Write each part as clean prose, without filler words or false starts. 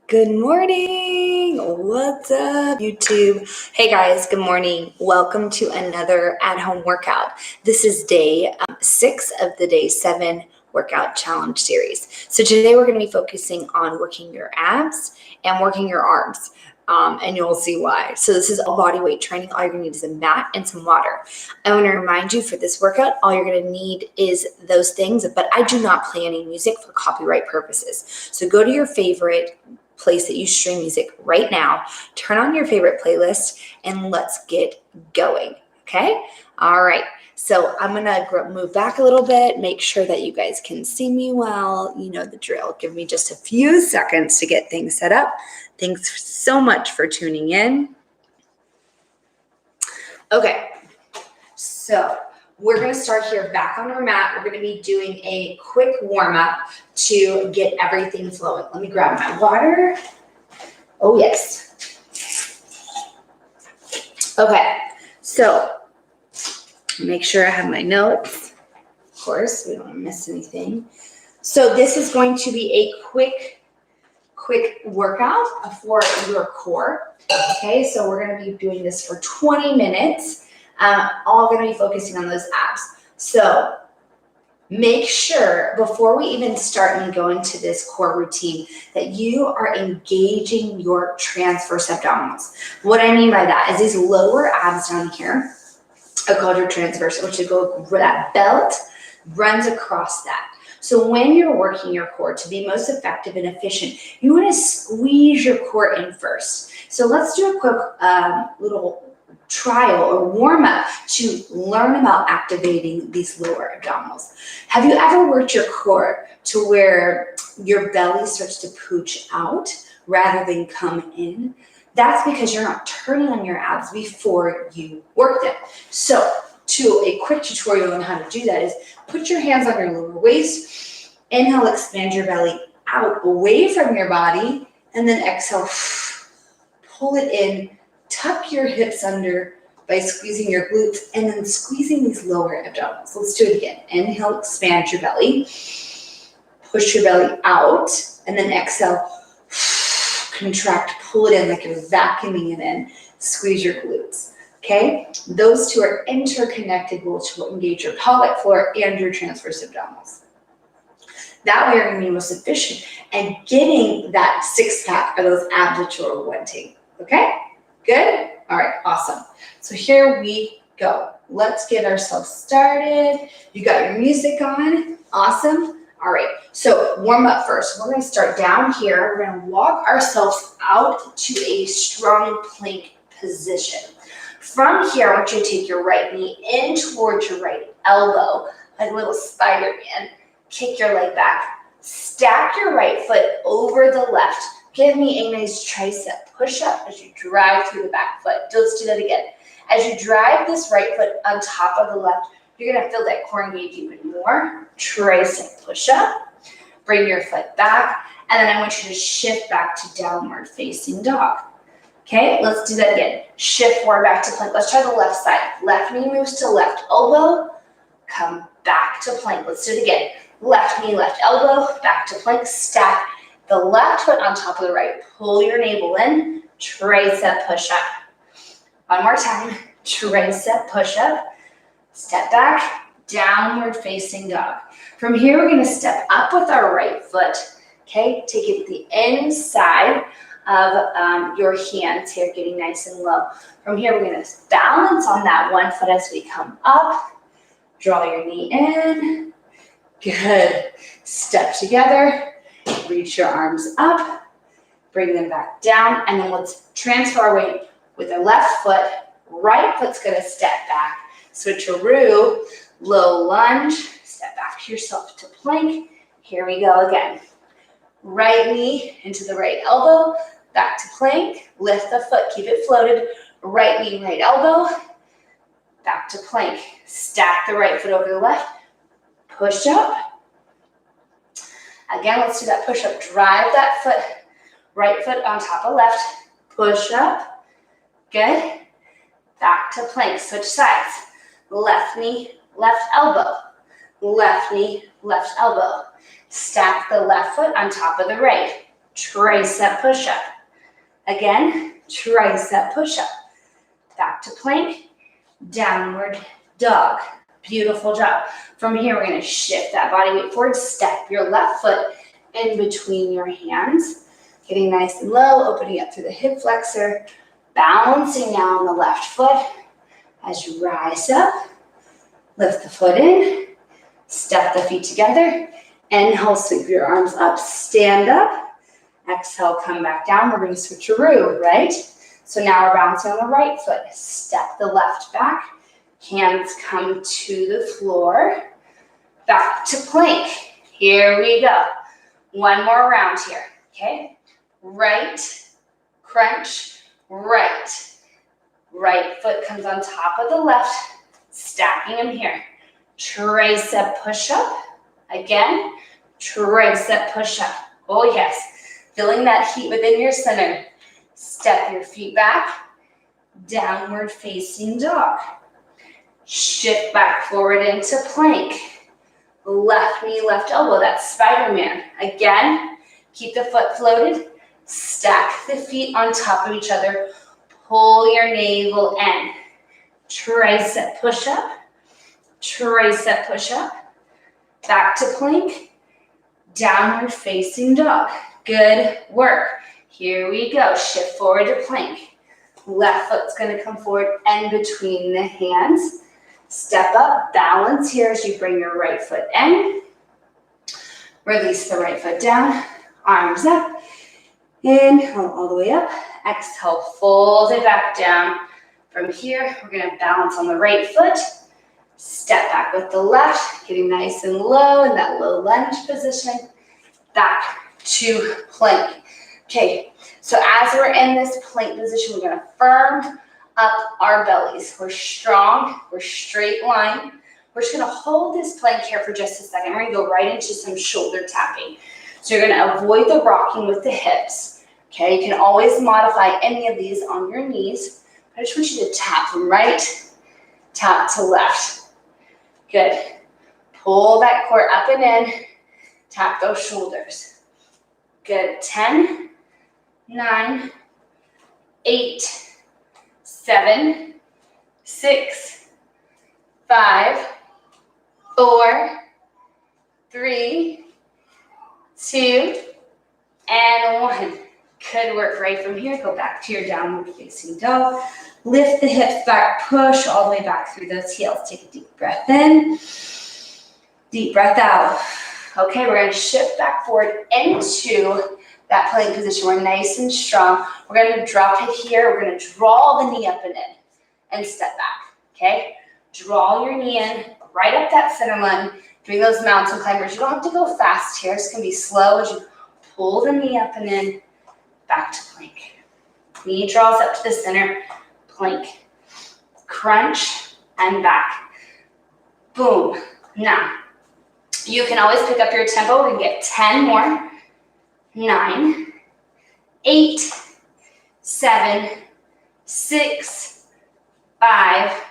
Good morning. What's up, YouTube? Hey guys, good morning. Welcome to another at-home workout. This is day 6 of the day 7 workout challenge series. So today we're going to be focusing on working your abs and working your arms. And you'll see why. So this is all body weight training. All you're going to need is a mat and some water. I want to remind you for this workout, all you're going to need is those things, but I do not play any music for copyright purposes. So go to your favorite place that you stream music right now, turn on your favorite playlist, and let's get going, okay? All right, so I'm gonna move back a little bit, make sure that you guys can see me well. You know the drill. Give me just a few seconds to get things set up. Thanks so much for tuning in. Okay, so we're going to start here back on our mat. We're going to be doing a quick warm-up to get everything flowing. Let me grab my water. Oh, yes. Okay, so make sure I have my notes. Of course, we don't want to miss anything. So this is going to be a quick workout for your core. Okay, so we're going to be doing this for 20 minutes. All going to be focusing on those abs. So make sure before we even start and go into this core routine that you are engaging your transverse abdominals. What I mean by that is these lower abs down here are called your transverse, which that belt runs across that. So when you're working your core to be most effective and efficient, you want to squeeze your core in first. So let's do a quick little trial or warm up to learn about activating these lower abdominals. Have you ever worked your core to where your belly starts to pooch out rather than come in? That's because you're not turning on your abs before you work them. So a quick tutorial on how to do that is put your hands on your lower waist, inhale, expand your belly out away from your body, and then exhale, pull it in, tuck your hips under by squeezing your glutes, and then squeezing these lower abdominals. Let's do it again. Inhale, expand your belly, push your belly out, and then exhale, contract, pull it in like you're vacuuming it in, squeeze your glutes. Okay, those two are interconnected, which will engage your pelvic floor and your transverse abdominals. That way you're going to be most efficient and getting that six-pack or those abs that you're wanting. Okay, good? All right, awesome. So here we go. Let's get ourselves started. You got your music on. Awesome. All right, so warm up first. We're going to start down here. We're going to walk ourselves out to a strong plank position. From here, I want you to take your right knee in towards your right elbow, like a little Spider-Man. Kick your leg back. Stack your right foot over the left. Give me a nice tricep push-up as you drive through the back foot. Let's do that again. As you drive this right foot on top of the left, you're going to feel that core engage even more. Tricep push-up. Bring your foot back. And then I want you to shift back to downward facing dog. Okay, let's do that again. Shift forward back to plank. Let's try the left side. Left knee moves to left elbow. Come back to plank. Let's do it again. Left knee, left elbow, back to plank. Stack the left foot on top of the right. Pull your navel in. Tricep push-up. One more time. Tricep push-up. Step back. Downward facing dog. From here, we're going to step up with our right foot. Okay, take it to the inside of your hands here, getting nice and low. From here, we're going to balance on that one foot as we come up. Draw your knee in. Good. Step together. Reach your arms up. Bring them back down. And then let's transfer our weight with our left foot. Right foot's going to step back. Switcheroo. Low lunge. Step back to yourself to plank. Here we go again. Right knee into the right elbow. Back to plank. Lift the foot. Keep it floated. Right knee, right elbow. Back to plank. Stack the right foot over the left. Push up. Again, let's do that push up. Drive that foot, right foot on top of left. Push up. Good. Back to plank. Switch sides. Left knee, left elbow. Left knee, left elbow. Stack the left foot on top of the right. tricep push-up. Again, tricep push-up. Back to plank, downward dog. Beautiful job. From here, we're gonna shift that body weight forward, step your left foot in between your hands, getting nice and low, opening up through the hip flexor, balancing now on the left foot as you rise up, lift the foot in, step the feet together, inhale, sweep your arms up, stand up, exhale, come back down, we're gonna switcheroo, right? So now we're bouncing on the right foot, step the left back, hands come to the floor, back to plank. Here we go. One more round here, okay? Right, crunch, right. Right foot comes on top of the left, stacking them here. Tricep push-up. Again, tricep push-up. Oh yes, feeling that heat within your center. Step your feet back, downward facing dog. Shift back forward into plank. Left knee, left elbow, that's Spider-Man. Again, keep the foot floated. Stack the feet on top of each other. Pull your navel in. Tricep push-up. Tricep push-up. Back to plank. Downward facing dog. Good work. Here we go. Shift forward to plank. Left foot's going to come forward and between the hands. Step up, balance here as you bring your right foot in. Release the right foot down, arms up. Inhale all the way up. Exhale, fold it back down. From here, we're going to balance on the right foot. Step back with the left, getting nice and low in that low lunge position. Back to plank. Okay, so as we're in this plank position, we're going to firm up our bellies. We're strong, we're straight line. We're just gonna hold this plank here for just a second. We're gonna go right into some shoulder tapping. So you're gonna avoid the rocking with the hips. Okay, you can always modify any of these on your knees. I just want you to tap from right, tap to left. Good. Pull that core up and in, tap those shoulders. Good, 10, 9, 8, 7, 6, 5, 4, 3, 2, and 1. Good work. Right from here, go back to your downward facing dog. Lift the hips back, push all the way back through those heels. Take a deep breath in, deep breath out. Okay, we're going to shift back forward into that plank position. We're nice and strong. We're going to drop it here. We're going to draw the knee up and in and step back, okay? Draw your knee in, right up that center line, doing those mountain climbers. You don't have to go fast here. It's going to be slow as you pull the knee up and in, back to plank. Knee draws up to the center, plank. Crunch and back. Boom. Now, you can always pick up your tempo. We're going to get 10 more. 9, 8, 7, 6, 5,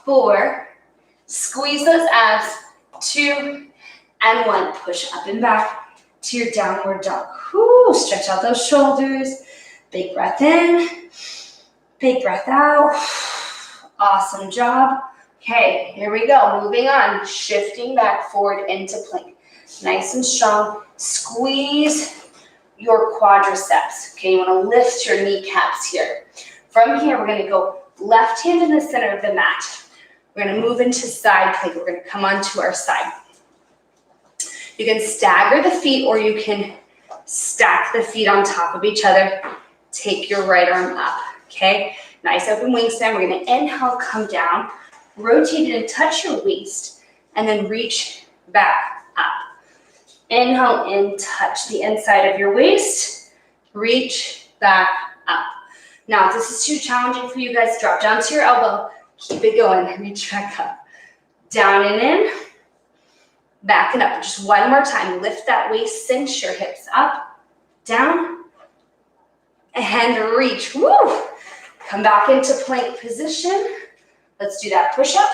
4, squeeze those abs, 2, and 1. Push up and back to your downward dog. Whoo, stretch out those shoulders. Big breath in, big breath out. Awesome job. Okay, here we go. Moving on, shifting back forward into plank. Nice and strong. Squeeze your quadriceps. Okay, you want to lift your kneecaps here. From here, we're going to go left hand in the center of the mat. We're going to move into side plank. We're going to come onto our side. You can stagger the feet or you can stack the feet on top of each other. Take your right arm up, okay? Nice open wingspan. We're going to inhale, come down, rotate it and touch your waist, and then reach back up. Inhale in, touch the inside of your waist, reach back up. Now, if this is too challenging for you guys, drop down to your elbow, keep it going, reach back up. Down and in, back and up. Just one more time, lift that waist, cinch your hips up, down, and reach. Woo! Come back into plank position. Let's do that push-up.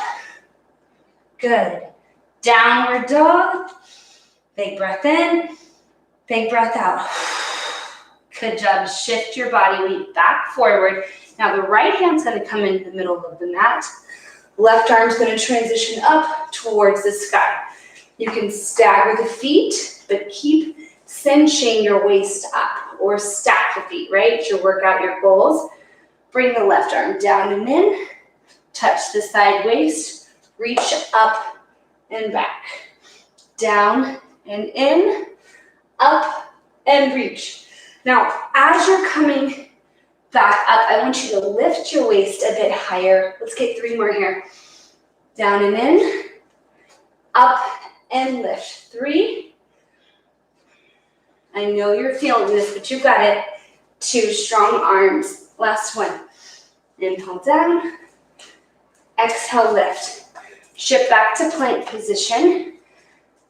Good. Downward dog. Big breath in, big breath out. Good job. Shift your body weight back forward. Now the right hand's going to come into the middle of the mat. Left arm's going to transition up towards the sky. You can stagger the feet, but keep cinching your waist up, or stack the feet, right? To work out your goals. Bring the left arm down and in. Touch the side waist. Reach up and back. Down and in. Up and reach. Now, as you're coming back up, I want you to lift your waist a bit higher. Let's get 3 more here. Down and in. Up and lift. 3. I know you're feeling this, but you got it. 2 strong arms. Last one. Inhale down. Exhale, lift. Shift back to plank position.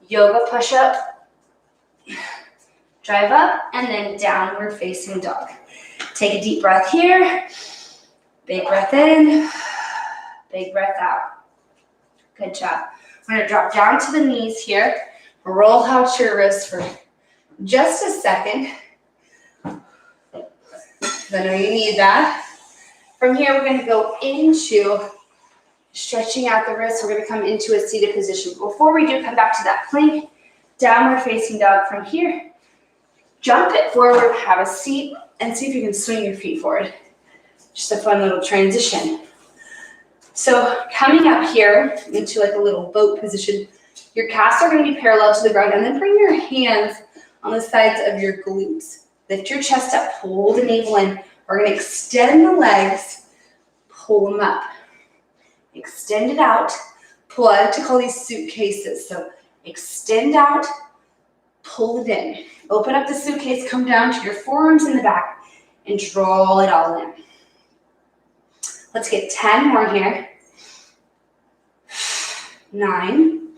Yoga push-up. Drive up and then downward facing dog. Take a deep breath here. Big breath in. Big breath out. Good job. We're going to drop down to the knees here. Roll out your wrists for just a second. I know you need that. From here, we're going to go into stretching out the wrists. We're going to come into a seated position. Before we do, come back to that plank, downward facing dog. From here, jump it forward, have a seat, and see if you can swing your feet forward. Just a fun little transition. So coming up here into like a little boat position, your calves are going to be parallel to the ground, and then bring your hands on the sides of your glutes. Lift your chest up, pull the navel in. We're going to extend the legs, pull them up. Extend it out, pull. I like to call these suitcases. So extend out, pull it in. Open up the suitcase, come down to your forearms in the back, and draw it all in. Let's get 10 more here. 9,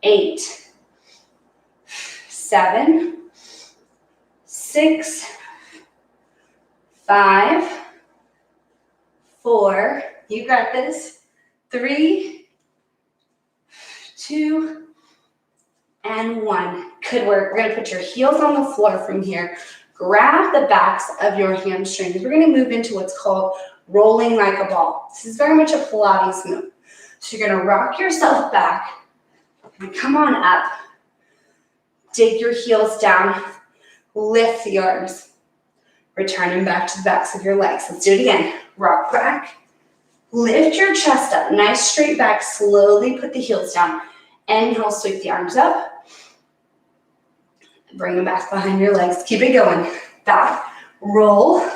8, 7, 6, 5, 4, you got this, 3, 2, and 1. Good work. We're going to put your heels on the floor from here. Grab the backs of your hamstrings. We're going to move into what's called rolling like a ball. This is very much a Pilates move. So you're going to rock yourself back and come on up. Dig your heels down. Lift the arms. Return them back to the backs of your legs. Let's do it again. Rock back. Lift your chest up. Nice straight back. Slowly put the heels down. Inhale, sweep the arms up. Bring them back behind your legs. Keep it going. Back, roll,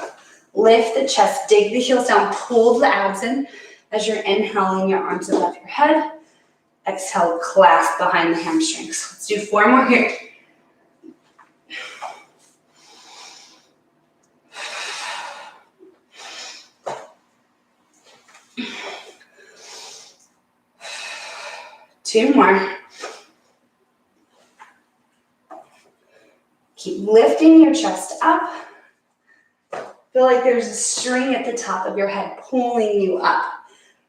lift the chest, dig the heels down, pull the abs in as you're inhaling your arms above your head. Exhale, clasp behind the hamstrings. Let's do 4 more here. Two more. Keep lifting your chest up. Feel like there's a string at the top of your head pulling you up.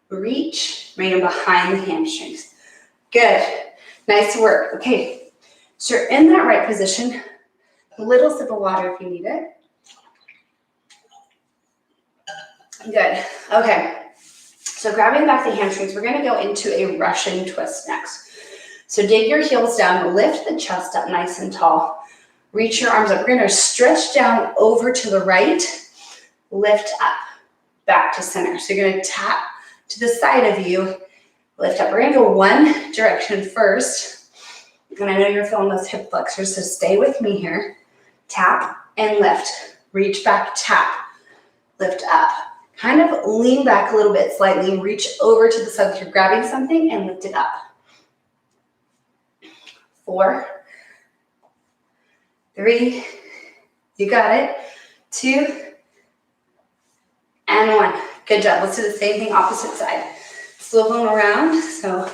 Reach, bring them behind the hamstrings. Good. Nice work. Okay, so you're in that right position. A little sip of water if you need it. Good. Okay. So grabbing back the hamstrings, we're going to go into a Russian twist next. So dig your heels down, lift the chest up nice and tall. Reach your arms up. We're going to stretch down over to the right, lift up, back to center. So you're going to tap to the side of you, lift up. We're going to go one direction first. And I know you're feeling those hip flexors, so stay with me here. Tap and lift. Reach back, tap, lift up. Kind of lean back a little bit slightly, reach over to the side if you're grabbing something and lift it up. 4, 3, you got it. 2, and 1. Good job. Let's do the same thing opposite side. Swivel them around so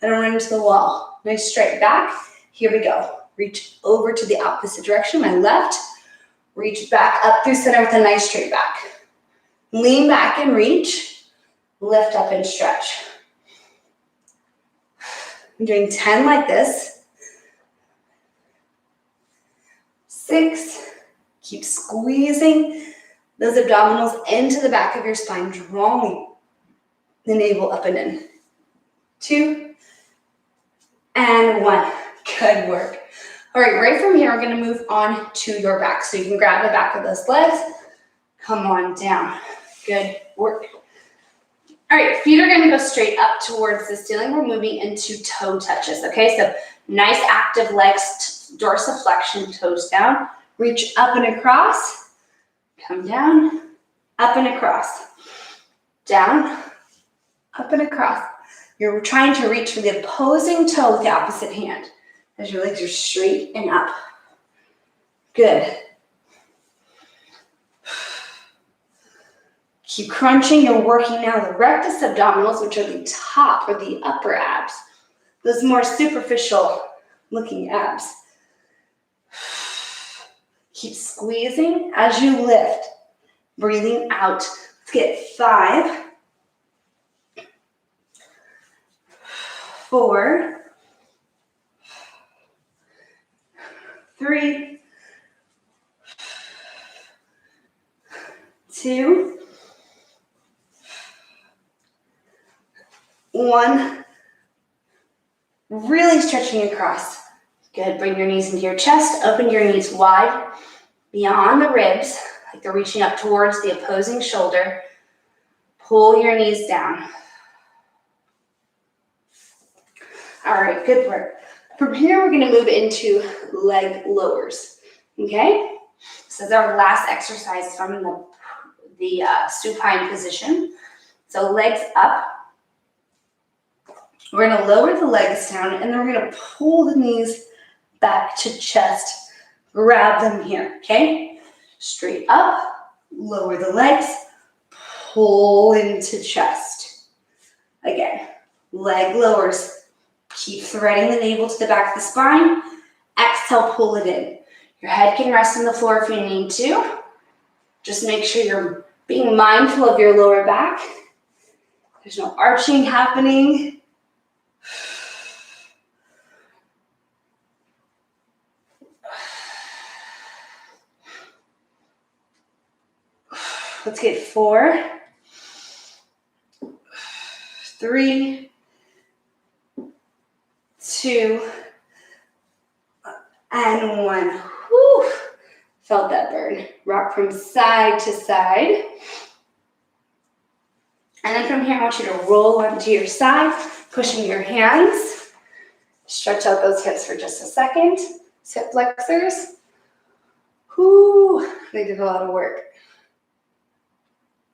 I don't run into the wall. Nice straight back. Here we go. Reach over to the opposite direction, my left. Reach back up through center with a nice straight back. Lean back and reach. Lift up and stretch. I'm doing 10 like this. 6, Keep squeezing those abdominals into the back of your spine, drawing the navel up and in. 2 and 1. Good work. All right, right from here, we're going to move on to your back. So you can grab the back of those legs. Come on down. Good work. All right, feet are going to go straight up towards the ceiling. We're moving into toe touches, okay? So nice active legs, dorsiflexion, toes down. Reach up and across. Come down, up and across. Down, up and across. You're trying to reach for the opposing toe with the opposite hand as your legs are straight and up. Good. Keep crunching. You're working now the rectus abdominals, which are the top or the upper abs. Those more superficial looking abs. Keep squeezing as you lift. Breathing out. Let's get 5, 4, 3, 2, 1. Really stretching across. Good. Bring your knees into your chest. Open your knees wide beyond the ribs, like they're reaching up towards the opposing shoulder. Pull your knees down. All right, good work. From here, we're going to move into leg lowers, okay? So this is our last exercise from the supine position. So legs up. We're going to lower the legs down, and then we're going to pull the knees back to chest. Grab them here, okay? Straight up, lower the legs, pull into chest. Again, leg lowers. Keep threading the navel to the back of the spine. Exhale, pull it in. Your head can rest on the floor if you need to. Just make sure you're being mindful of your lower back. There's no arching happening. Let's get 4, 3, 2, and 1. Whew. Felt that burn. Rock from side to side. And then from here, I want you to roll onto your side, pushing your hands. Stretch out those hips for just a second. Hip flexors. Whew. They did a lot of work.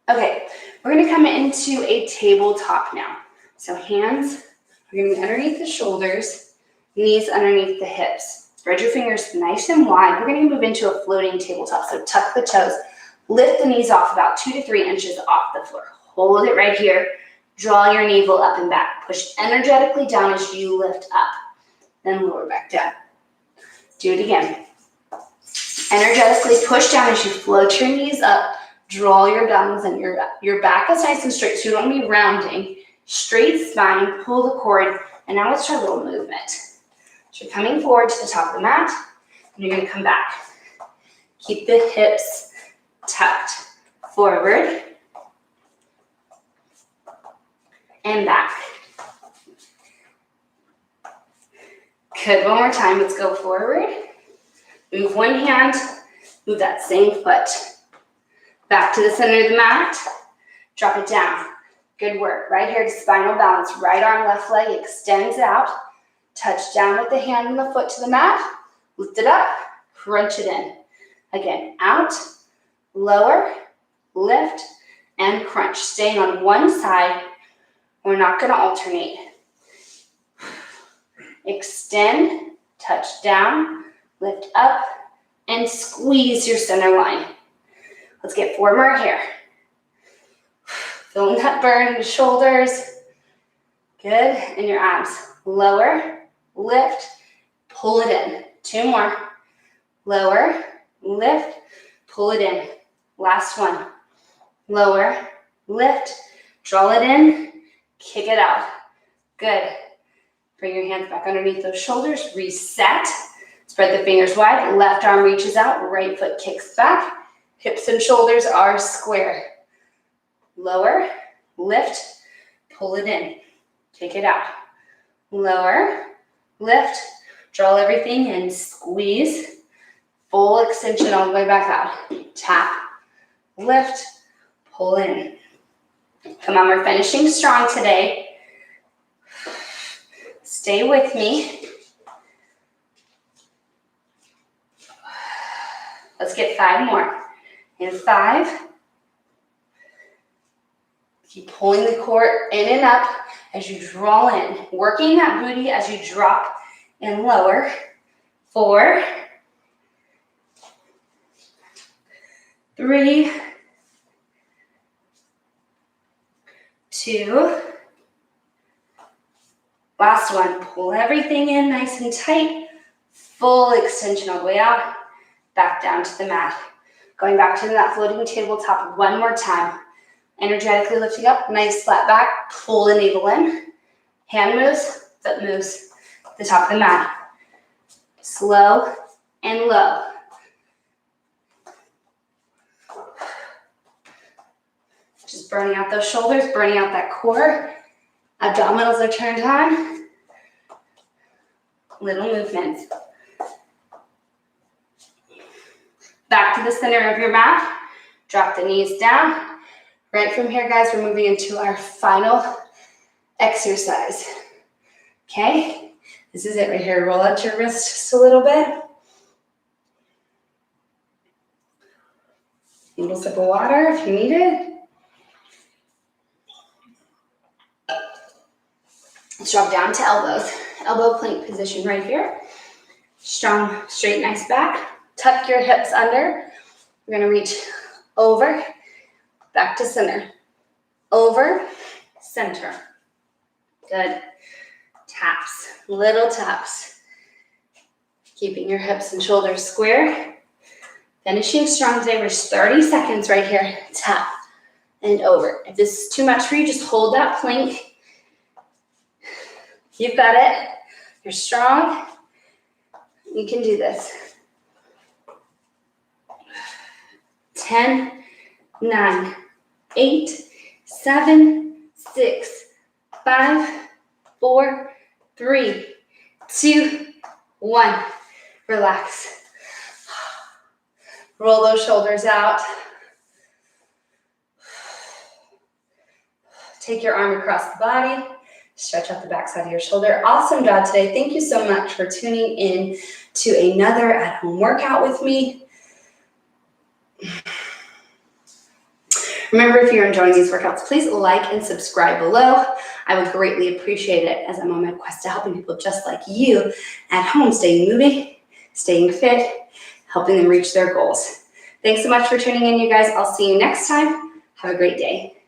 Okay, we're going to come into a tabletop now. So hands are going to be underneath the shoulders, knees underneath the hips. Spread your fingers nice and wide. We're going to move into a floating tabletop. So tuck the toes, lift the knees off about 2 to 3 inches off the floor. Hold it right here. Draw your navel up and back. Push energetically down as you lift up. Then lower back down. Do it again. Energetically push down as you float your knees up. Draw your abdominals in. Your back is nice and straight, so you don't want to be rounding. Straight spine, pull the cord, and now let's try a little movement. So you're coming forward to the top of the mat, and you're going to come back. Keep the hips tucked. Forward and back. Good, one more time. Let's go forward. Move one hand, move that same foot. Back to the center of the mat. Drop it down. Good work. Right here to spinal balance. Right arm, left leg extends out. Touch down with the hand and the foot to the mat. Lift it up. Crunch it in. Again, out, lower, lift, and crunch. Staying on one side. We're not going to alternate. Extend, touch down, lift up, and squeeze your center line. Let's get 4 more here. Feeling that burn in the shoulders. Good, and your abs. Lower, lift, pull it in. 2 more. Lower, lift, pull it in. Last one. Lower, lift, draw it in, kick it out. Good. Bring your hands back underneath those shoulders. Reset. Let's Spread the fingers wide, left arm reaches out, right foot kicks back, hips and shoulders are square. Lower, lift, pull it in, kick it out. Lower, lift, draw everything in, squeeze, full extension all the way back out. Tap, lift, pull in. Come on, we're finishing strong today. Stay with me. Let's get 5 more. In 5. Keep pulling the core in and up as you draw in. Working that booty as you drop and lower. 4. 3. 2. Last one. Pull everything in nice and tight. Full extension all the way out. Back down to the mat. Going back to that floating tabletop one more time. Energetically lifting up, nice flat back, pull the navel in. Hand moves, foot moves, the top of the mat. Slow and low. Just burning out those shoulders, burning out that core. Abdominals are turned on. Little movements. Back to the center of your mat. Drop the knees down. Right from here, guys, we're moving into our final exercise. Okay? This is it right here. Roll out your wrist just a little bit. A little sip of water if you need it. Let's drop down to elbows. Elbow plank position right here. Strong, straight, nice back. Tuck your hips under. We're gonna reach over, back to center. Over, center. Good. Taps, little taps. Keeping your hips and shoulders square. Finishing strong today. We're just 30 seconds right here. Tap and over. If this is too much for you, just hold that plank. You've got it. You're strong. You can do this. 10, 9, 8, 7, 6, 5, 4, 3, 2, 1. Relax. Roll those shoulders out. Take your arm across the body. Stretch out the backside of your shoulder. Awesome job today. Thank you so much for tuning in to another at-home workout with me. Remember, if you're enjoying these workouts, please like and subscribe below. I would greatly appreciate it, as I'm on my quest to helping people just like you at home, staying moving, staying fit, helping them reach their goals. Thanks so much for tuning in, you guys. I'll see you next time. Have a great day.